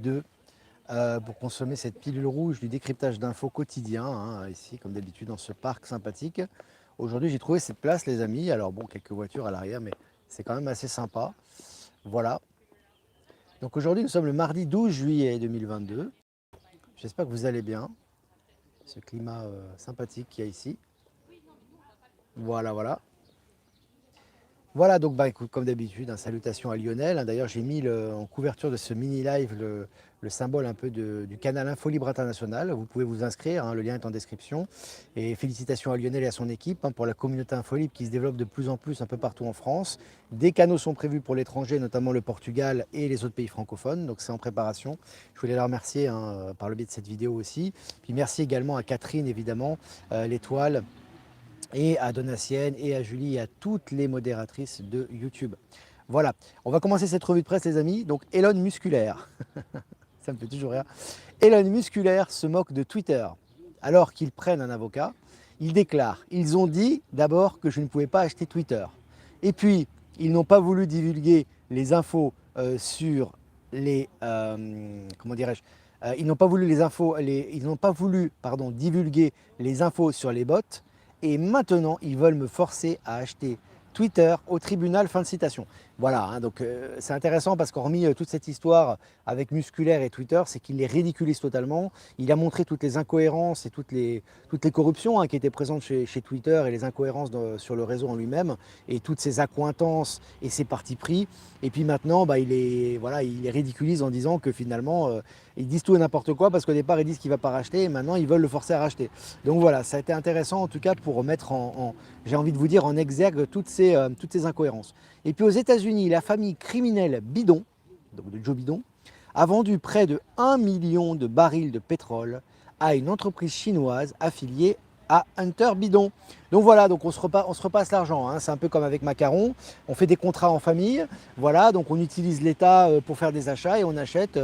2 pour consommer cette pilule rouge du décryptage d'infos quotidien, hein, ici comme d'habitude dans ce parc sympathique. Aujourd'hui j'ai trouvé cette place les amis, alors bon quelques voitures à l'arrière mais c'est quand même assez sympa. Voilà, donc aujourd'hui nous sommes le mardi 12 juillet 2022. J'espère que vous allez bien, ce climat sympathique qu'il y a ici. Voilà, voilà. Voilà, donc bah, écoute, comme d'habitude, salutations à Lionel. D'ailleurs, j'ai mis en couverture de ce mini-live le symbole un peu du canal Info Libre International. Vous pouvez vous inscrire, hein, le lien est en description. Et félicitations à Lionel et à son équipe pour la communauté Info Libre qui se développe de plus en plus un peu partout en France. Des canaux sont prévus pour l'étranger, notamment le Portugal et les autres pays francophones. Donc c'est en préparation. Je voulais la remercier par le biais de cette vidéo aussi. Puis merci également à Catherine, évidemment, l'Étoile, et à Donatienne et à Julie et à toutes les modératrices de YouTube. Voilà, on va commencer cette revue de presse les amis. Donc Elon Musculaire, ça me fait toujours rire. Elon Musculaire se moque de Twitter alors qu'ils prennent un avocat. Il déclare, ils ont dit d'abord que je ne pouvais pas acheter Twitter. Et puis, ils n'ont pas voulu divulguer les infos sur les... comment dirais-je, ils n'ont pas voulu divulguer les infos sur les bots. Et maintenant, ils veulent me forcer à acheter Twitter au tribunal, fin de citation. Voilà, hein, donc c'est intéressant parce qu'hormis toute cette histoire avec Musculaire et Twitter, c'est qu'il les ridiculise totalement. Il a montré toutes les incohérences et toutes les corruptions qui étaient présentes chez Twitter et les incohérences sur le réseau en lui-même et toutes ses accointances et ses partis pris. Et puis maintenant, bah, il les ridiculise en disant que finalement, ils disent tout et n'importe quoi parce qu'au départ, ils disent qu'il ne va pas racheter et maintenant, ils veulent le forcer à racheter. Donc voilà, ça a été intéressant en tout cas pour mettre j'ai envie de vous dire, en exergue toutes ces incohérences. Et puis aux États-Unis, la famille criminelle Bidon, donc de Joe Bidon, a vendu près de 1 million de barils de pétrole à une entreprise chinoise affiliée à Hunter Bidon. Donc voilà, donc on se repasse l'argent, hein. C'est un peu comme avec Macaron, on fait des contrats en famille, voilà, donc on utilise l'État pour faire des achats et on achète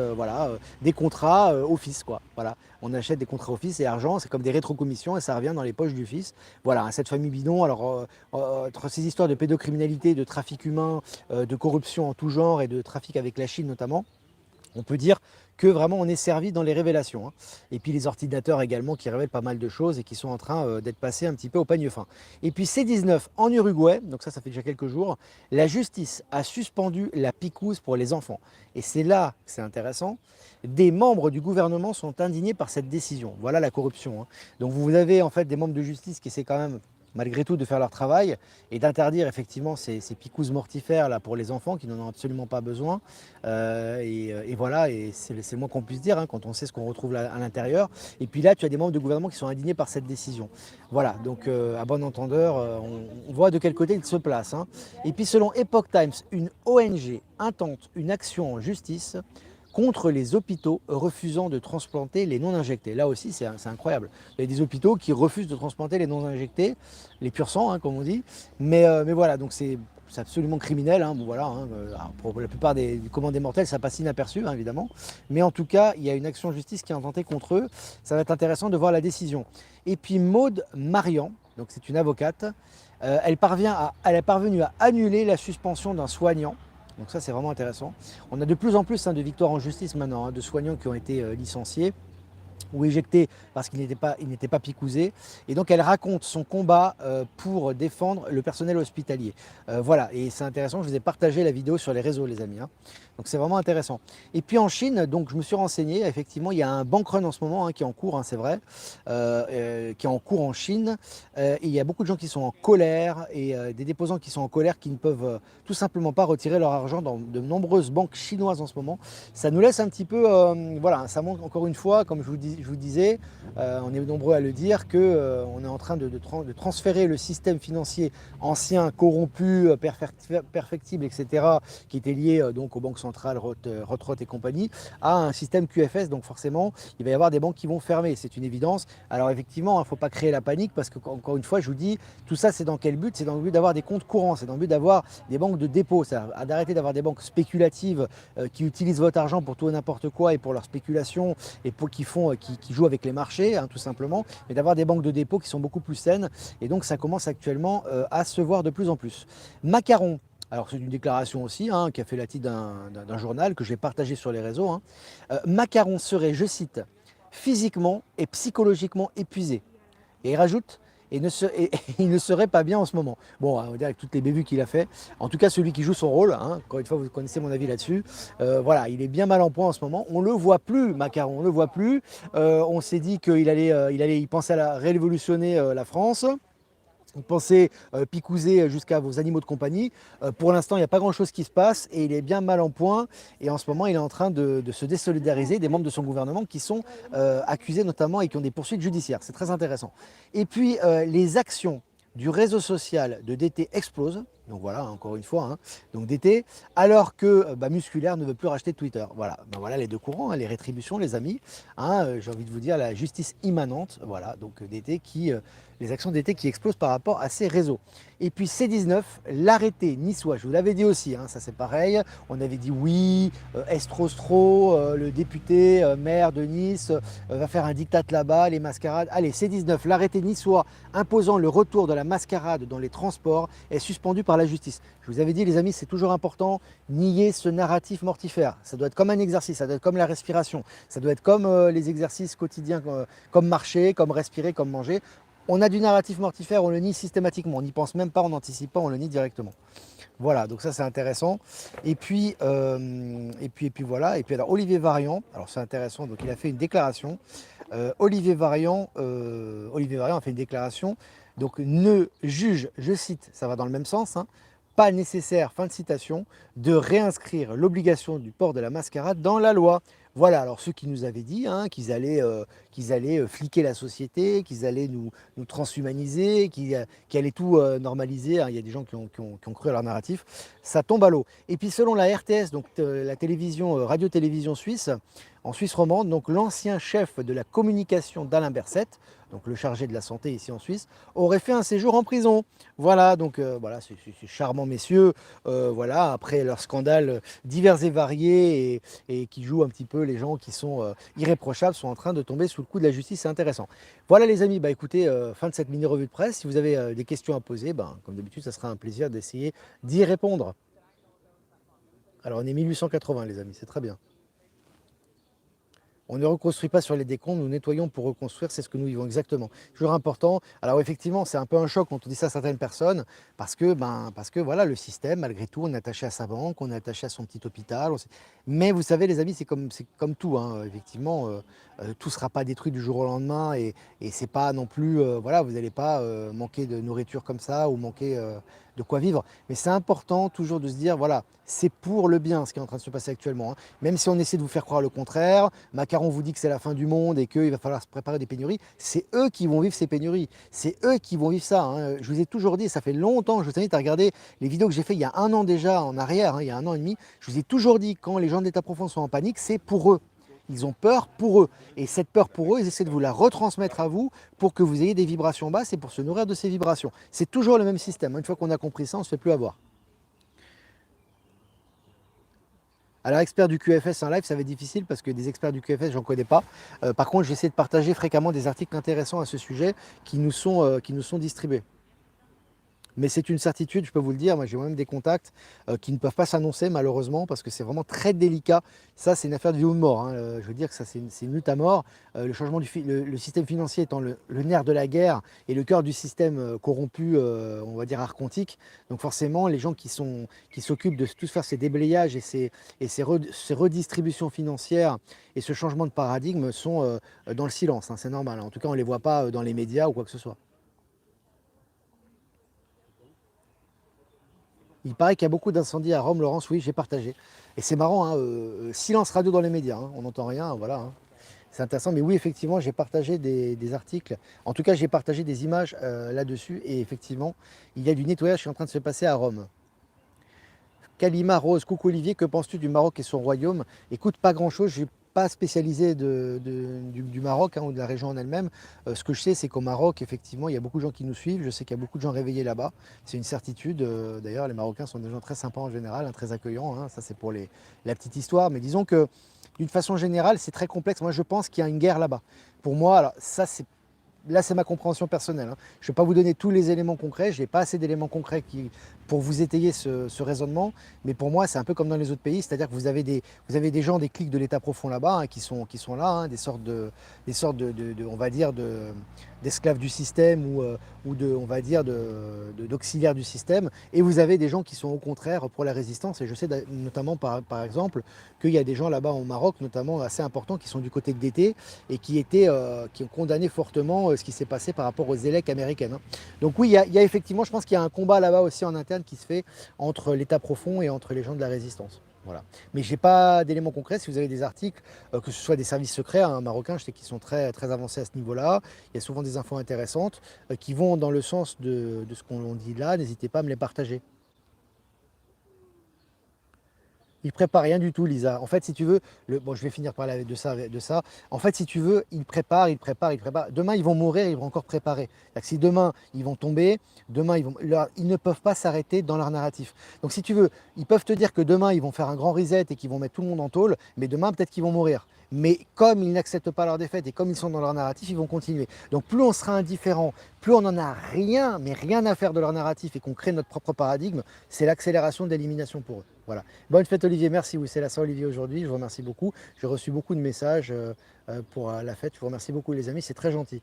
des contrats au fils, quoi. Voilà, on achète des contrats au fils et argent, c'est comme des rétrocommissions et ça revient dans les poches du fils. Voilà, hein, cette famille Bidon, alors entre ces histoires de pédocriminalité, de trafic humain, de corruption en tout genre et de trafic avec la Chine notamment, on peut dire que vraiment on est servi dans les révélations, hein. Et puis les ordinateurs également qui révèlent pas mal de choses et qui sont en train d'être passés un petit peu au peigne fin. Et puis C19 en Uruguay, donc ça fait déjà quelques jours, la justice a suspendu la picouse pour les enfants. Et c'est là que c'est intéressant, des membres du gouvernement sont indignés par cette décision. Voilà la corruption, hein. Donc vous avez en fait des membres de justice qui essaient quand même malgré tout de faire leur travail et d'interdire effectivement ces picousses mortifères là pour les enfants qui n'en ont absolument pas besoin. Et voilà, et c'est le moins qu'on puisse dire hein, quand on sait ce qu'on retrouve là, à l'intérieur. Et puis là, tu as des membres du gouvernement qui sont indignés par cette décision. Voilà, donc à bon entendeur, on voit de quel côté ils se placent, hein. Et puis selon Epoch Times, une ONG intente une action en justice contre les hôpitaux refusant de transplanter les non-injectés. Là aussi, c'est incroyable. Il y a des hôpitaux qui refusent de transplanter les non-injectés, les purs sang, hein, comme on dit. Mais voilà, donc c'est absolument criminel. Hein, bon, voilà, hein, pour la plupart des commandes des mortels, ça passe inaperçu, hein, évidemment. Mais en tout cas, il y a une action en justice qui est intentée contre eux. Ça va être intéressant de voir la décision. Et puis Maude Marian, donc c'est une avocate, elle est parvenue à annuler la suspension d'un soignant. Donc ça, c'est vraiment intéressant. On a de plus en plus de victoires en justice maintenant, hein, de soignants qui ont été licenciés ou éjectés parce qu'il n'était pas picousé. Et donc elle raconte son combat pour défendre le personnel hospitalier. Voilà, et c'est intéressant, je vous ai partagé la vidéo sur les réseaux les amis, hein. Donc c'est vraiment intéressant. Et puis en Chine, donc je me suis renseigné, effectivement il y a un bank run en ce moment hein, qui est en cours, hein, c'est vrai, qui est en cours en Chine. Et il y a beaucoup de gens qui sont en colère et des déposants qui sont en colère qui ne peuvent tout simplement pas retirer leur argent dans de nombreuses banques chinoises en ce moment. Ça nous laisse un petit peu, voilà, ça montre encore une fois, comme je vous disais, on est nombreux à le dire, qu'on est en train de transférer le système financier ancien, corrompu, perfectible, etc., qui était lié donc aux banques centrales, Rothschild et compagnie, à un système QFS. Donc forcément, il va y avoir des banques qui vont fermer, c'est une évidence. Alors effectivement, il ne faut pas créer la panique parce que, encore une fois, je vous dis, tout ça, c'est dans quel but? C'est dans le but d'avoir des comptes courants, c'est dans le but d'avoir des banques de dépôt, d'arrêter d'avoir des banques spéculatives qui utilisent votre argent pour tout et n'importe quoi et pour leur spéculation et qui jouent avec les marchés, hein, tout simplement, mais d'avoir des banques de dépôt qui sont beaucoup plus saines. Et donc, ça commence actuellement à se voir de plus en plus. Macaron Alors c'est une déclaration aussi, hein, qui a fait la titre d'un journal que j'ai partagé sur les réseaux, hein. Macron serait, je cite, physiquement et psychologiquement épuisé. Et il rajoute, et il ne serait pas bien en ce moment. Bon, on va dire avec toutes les bévues qu'il a fait. En tout cas, celui qui joue son rôle, hein, encore une fois, vous connaissez mon avis là-dessus. Voilà, il est bien mal en point en ce moment. On ne le voit plus, Macron, on ne le voit plus. On s'est dit il pensait à révolutionner la France. Vous pensez picouser jusqu'à vos animaux de compagnie. Pour l'instant, il n'y a pas grand-chose qui se passe et il est bien mal en point. Et en ce moment, il est en train de se désolidariser des membres de son gouvernement qui sont accusés notamment et qui ont des poursuites judiciaires. C'est très intéressant. Et puis, les actions du réseau social de DT explosent. Donc voilà, encore une fois, hein, donc DT, alors que Musculaire ne veut plus racheter Twitter. Voilà, ben voilà les deux courants, hein, les rétributions, les amis. Hein, j'ai envie de vous dire la justice immanente. Voilà, donc DT les actions d'été qui explosent par rapport à ces réseaux. Et puis C19, l'arrêté niçois, je vous l'avais dit aussi, hein, ça c'est pareil, on avait dit oui, Estrostro, le député maire de Nice, va faire un diktat là-bas, les mascarades. Allez, C19, l'arrêté niçois imposant le retour de la mascarade dans les transports est suspendu par la justice. Je vous avais dit les amis, c'est toujours important, nier ce narratif mortifère. Ça doit être comme un exercice, ça doit être comme la respiration, ça doit être comme les exercices quotidiens, comme marcher, comme respirer, comme manger. On a du narratif mortifère, on le nie systématiquement, on n'y pense même pas, on n'anticipe pas, on le nie directement. Voilà, donc ça c'est intéressant. Et puis voilà. Et puis alors Olivier Varian, alors c'est intéressant, donc il a fait une déclaration. Olivier Varian a fait une déclaration. Donc ne juge, je cite, ça va dans le même sens, hein, pas nécessaire, fin de citation, de réinscrire l'obligation du port de la mascarade dans la loi. Voilà, alors ceux qui nous avaient dit hein, qu'ils allaient fliquer la société, qu'ils allaient nous transhumaniser, qu'ils allaient tout normaliser, hein. Il y a des gens qui ont cru à leur narratif, ça tombe à l'eau. Et puis selon la RTS, donc la télévision, radio-télévision suisse, en Suisse romande, donc l'ancien chef de la communication d'Alain Berset, donc le chargé de la santé ici en Suisse, aurait fait un séjour en prison. Voilà, donc voilà, c'est charmant messieurs, voilà, après leur scandale divers et variés et qui jouent un petit peu les gens qui sont irréprochables, sont en train de tomber sous le coup de la justice, c'est intéressant. Voilà les amis, bah écoutez, fin de cette mini revue de presse. Si vous avez des questions à poser, bah, comme d'habitude, ça sera un plaisir d'essayer d'y répondre. Alors on est 1880 les amis, c'est très bien. On ne reconstruit pas sur les décombres, nous nettoyons pour reconstruire, c'est ce que nous vivons exactement. Toujours important. Alors effectivement, c'est un peu un choc quand on dit ça à certaines personnes, parce que voilà, le système, malgré tout, on est attaché à sa banque, on est attaché à son petit hôpital. Mais vous savez, les amis, c'est comme tout, hein. Effectivement, tout ne sera pas détruit du jour au lendemain, et c'est pas non plus, voilà, vous n'allez pas manquer de nourriture comme ça ou manquer de quoi vivre. Mais c'est important toujours de se dire, voilà, c'est pour le bien ce qui est en train de se passer actuellement, hein. Même si on essaie de vous faire croire le contraire, Macron vous dit que c'est la fin du monde et qu'il va falloir se préparer des pénuries, c'est eux qui vont vivre ces pénuries, c'est eux qui vont vivre ça, hein. Je vous ai toujours dit, ça fait longtemps, je vous invite à regarder les vidéos que j'ai fait il y a un an déjà en arrière, hein, il y a un an et demi, je vous ai toujours dit, quand les gens d'État profond sont en panique, c'est pour eux. Ils ont peur pour eux. Et cette peur pour eux, ils essaient de vous la retransmettre à vous pour que vous ayez des vibrations basses et pour se nourrir de ces vibrations. C'est toujours le même système. Une fois qu'on a compris ça, on ne se fait plus avoir. Alors, expert du QFS en live, ça va être difficile parce que des experts du QFS, j'en connais pas. Par contre, j'essaie de partager fréquemment des articles intéressants à ce sujet qui nous sont distribués. Mais c'est une certitude, je peux vous le dire, moi j'ai même des contacts qui ne peuvent pas s'annoncer malheureusement parce que c'est vraiment très délicat. Ça c'est une affaire de vie ou de mort, hein. Je veux dire que ça c'est une lutte à mort. Le changement le système financier étant le nerf de la guerre et le cœur du système corrompu, on va dire archontique. Donc forcément les gens qui s'occupent de tout faire ces déblayages et ces redistributions financières et ce changement de paradigme sont dans le silence, hein, c'est normal, hein. En tout cas on ne les voit pas dans les médias ou quoi que ce soit. Il paraît qu'il y a beaucoup d'incendies à Rome, Laurence, oui, j'ai partagé. Et c'est marrant, hein, silence radio dans les médias, hein, on n'entend rien, voilà, hein. C'est intéressant, mais oui, effectivement, j'ai partagé des articles. En tout cas, j'ai partagé des images là-dessus. Et effectivement, il y a du nettoyage qui est en train de se passer à Rome. Kalima Rose, coucou Olivier, que penses-tu du Maroc et son royaume? Écoute, pas grand-chose, je ne suis pas spécialisé du Maroc hein, ou de la région en elle-même. Ce que je sais, c'est qu'au Maroc, effectivement, il y a beaucoup de gens qui nous suivent. Je sais qu'il y a beaucoup de gens réveillés là-bas. C'est une certitude. D'ailleurs, les Marocains sont des gens très sympas en général, hein, très accueillants, hein. Ça, c'est pour la petite histoire. Mais disons que, d'une façon générale, c'est très complexe. Moi, je pense qu'il y a une guerre là-bas. Pour moi, alors ça, là, c'est ma compréhension personnelle, hein. Je ne vais pas vous donner tous les éléments concrets. Je n'ai pas assez d'éléments concrets pour vous étayer ce raisonnement, mais pour moi, c'est un peu comme dans les autres pays, c'est-à-dire que vous avez des gens, des cliques de l'État profond là-bas, hein, qui sont là, hein, des sortes on va dire, d'esclaves du système ou de, on va dire, d'auxiliaires du système, et vous avez des gens qui sont au contraire pour la résistance, et je sais notamment par exemple qu'il y a des gens là-bas au Maroc, notamment assez importants, qui sont du côté de DT et qui ont condamné fortement ce qui s'est passé par rapport aux élects américaines, hein. Donc oui, il y a effectivement, je pense qu'il y a un combat là-bas aussi en interne qui se fait entre l'État profond et entre les gens de la résistance. Voilà. Mais je n'ai pas d'éléments concrets. Si vous avez des articles, que ce soit des services secrets, hein, marocains, je sais qu'ils sont très, très avancés à ce niveau-là. Il y a souvent des infos intéressantes qui vont dans le sens de ce qu'on dit là. N'hésitez pas à me les partager. Il prépare rien du tout, Lisa. En fait, si tu veux, bon, je vais finir par là de ça. En fait, si tu veux, il prépare, il prépare, il prépare. Demain, ils vont mourir, ils vont encore préparer. C'est-à-dire que si demain, ils vont tomber, demain, ils ne peuvent pas s'arrêter dans leur narratif. Donc, si tu veux, ils peuvent te dire que demain, ils vont faire un grand reset et qu'ils vont mettre tout le monde en tôle, mais demain, peut-être qu'ils vont mourir. Mais comme ils n'acceptent pas leur défaite et comme ils sont dans leur narratif, ils vont continuer. Donc, plus on sera indifférent, plus on n'en a rien, mais rien à faire de leur narratif et qu'on crée notre propre paradigme, c'est l'accélération de l'élimination pour eux. Voilà. Bonne fête Olivier, merci. Oui, c'est la Saint-Olivier aujourd'hui, je vous remercie beaucoup. J'ai reçu beaucoup de messages pour la fête. Je vous remercie beaucoup les amis, c'est très gentil.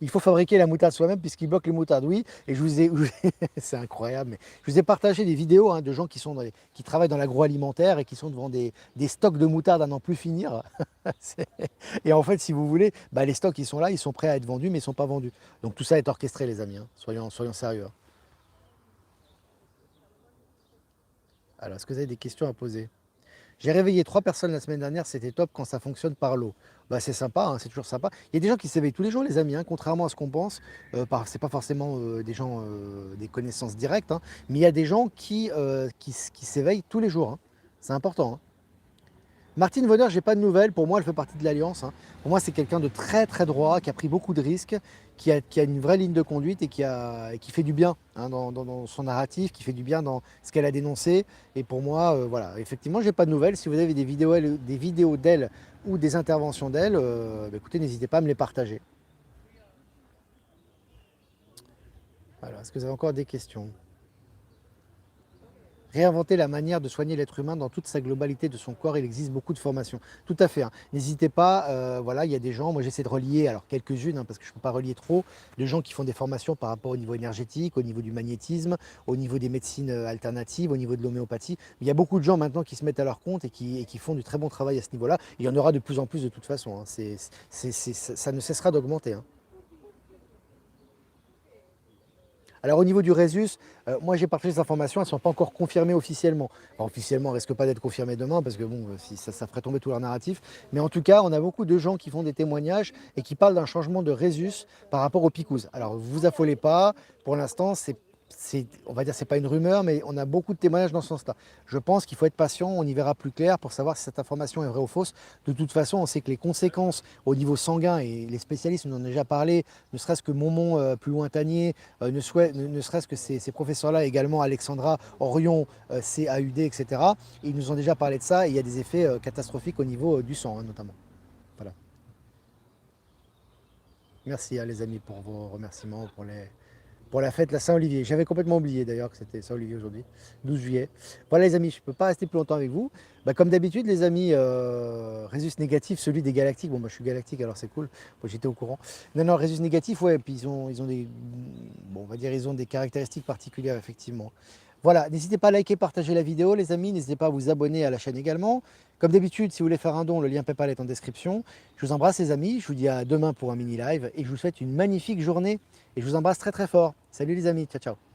Il faut fabriquer la moutarde soi-même puisqu'il bloque les moutardes, oui. Et je vous ai, c'est incroyable, mais je vous ai partagé des vidéos, hein, de gens qui travaillent dans l'agroalimentaire et qui sont devant des stocks de moutarde à n'en plus finir. Et en fait, si vous voulez, bah, les stocks ils sont là, ils sont prêts à être vendus, mais ils ne sont pas vendus. Donc tout ça est orchestré les amis, hein. Soyons sérieux, hein. Alors, est-ce que vous avez des questions à poser? J'ai réveillé 3 personnes la semaine dernière, c'était top quand ça fonctionne par lot. Bah, c'est sympa, hein, c'est toujours sympa. Il y a des gens qui s'éveillent tous les jours, les amis, hein, contrairement à ce qu'on pense. C'est pas forcément des gens, des connaissances directes, hein, mais il y a des gens qui s'éveillent tous les jours, hein. C'est important, hein. Martine Vonner, j'ai pas de nouvelles. Pour moi, elle fait partie de l'Alliance, hein. Pour moi, c'est quelqu'un de très très droit, qui a pris beaucoup de risques, qui a une vraie ligne de conduite et qui fait du bien, hein, dans son narratif, qui fait du bien dans ce qu'elle a dénoncé. Et pour moi, voilà, effectivement, j'ai pas de nouvelles. Si vous avez des vidéos d'elle ou des interventions d'elle, bah, écoutez, n'hésitez pas à me les partager. Alors, est-ce que vous avez encore des questions? Réinventer la manière de soigner l'être humain dans toute sa globalité de son corps, il existe beaucoup de formations. Tout à fait, hein. N'hésitez pas, voilà, il y a des gens, moi j'essaie de relier, alors quelques-unes, hein, parce que je ne peux pas relier trop, de gens qui font des formations par rapport au niveau énergétique, au niveau du magnétisme, au niveau des médecines alternatives, au niveau de l'homéopathie. Il y a beaucoup de gens maintenant qui se mettent à leur compte et qui font du très bon travail à ce niveau-là. Il y en aura de plus en plus de toute façon, hein. Ça ne cessera d'augmenter, hein. Alors au niveau du Rhésus, moi j'ai partagé ces informations, elles ne sont pas encore confirmées officiellement. Enfin, officiellement, elles ne risquent pas d'être confirmées demain parce que bon, si ça ferait tomber tout leur narratif. Mais en tout cas, on a beaucoup de gens qui font des témoignages et qui parlent d'un changement de Rhésus par rapport aux Picouses. Alors vous affolez pas, pour l'instant on va dire c'est pas une rumeur, mais on a beaucoup de témoignages dans ce sens-là. Je pense qu'il faut être patient, on y verra plus clair pour savoir si cette information est vraie ou fausse. De toute façon, on sait que les conséquences au niveau sanguin, et les spécialistes nous en ont déjà parlé, ne serait-ce que Momon plus lointanier, ne serait-ce que ces professeurs-là également, Alexandra, Orion, CAUD, etc. Ils nous ont déjà parlé de ça et il y a des effets catastrophiques au niveau du sang, hein, notamment. Voilà. Merci, hein, les amis, pour vos remerciements, pour la fête, la Saint-Olivier. J'avais complètement oublié d'ailleurs que c'était Saint-Olivier aujourd'hui, 12 juillet. Voilà les amis, je ne peux pas rester plus longtemps avec vous. Bah, comme d'habitude les amis, Rhésus négatif, celui des galactiques. Bon, moi je suis galactique alors c'est cool, moi j'étais au courant. Non, non, Rhésus négatif, ouais, puis ils ont bon, on va dire, ils ont des caractéristiques particulières effectivement. Voilà, n'hésitez pas à liker, partager la vidéo les amis, n'hésitez pas à vous abonner à la chaîne également. Comme d'habitude, si vous voulez faire un don, le lien PayPal est en description. Je vous embrasse les amis, je vous dis à demain pour un mini live et je vous souhaite une magnifique journée et je vous embrasse très très fort. Salut les amis, ciao ciao.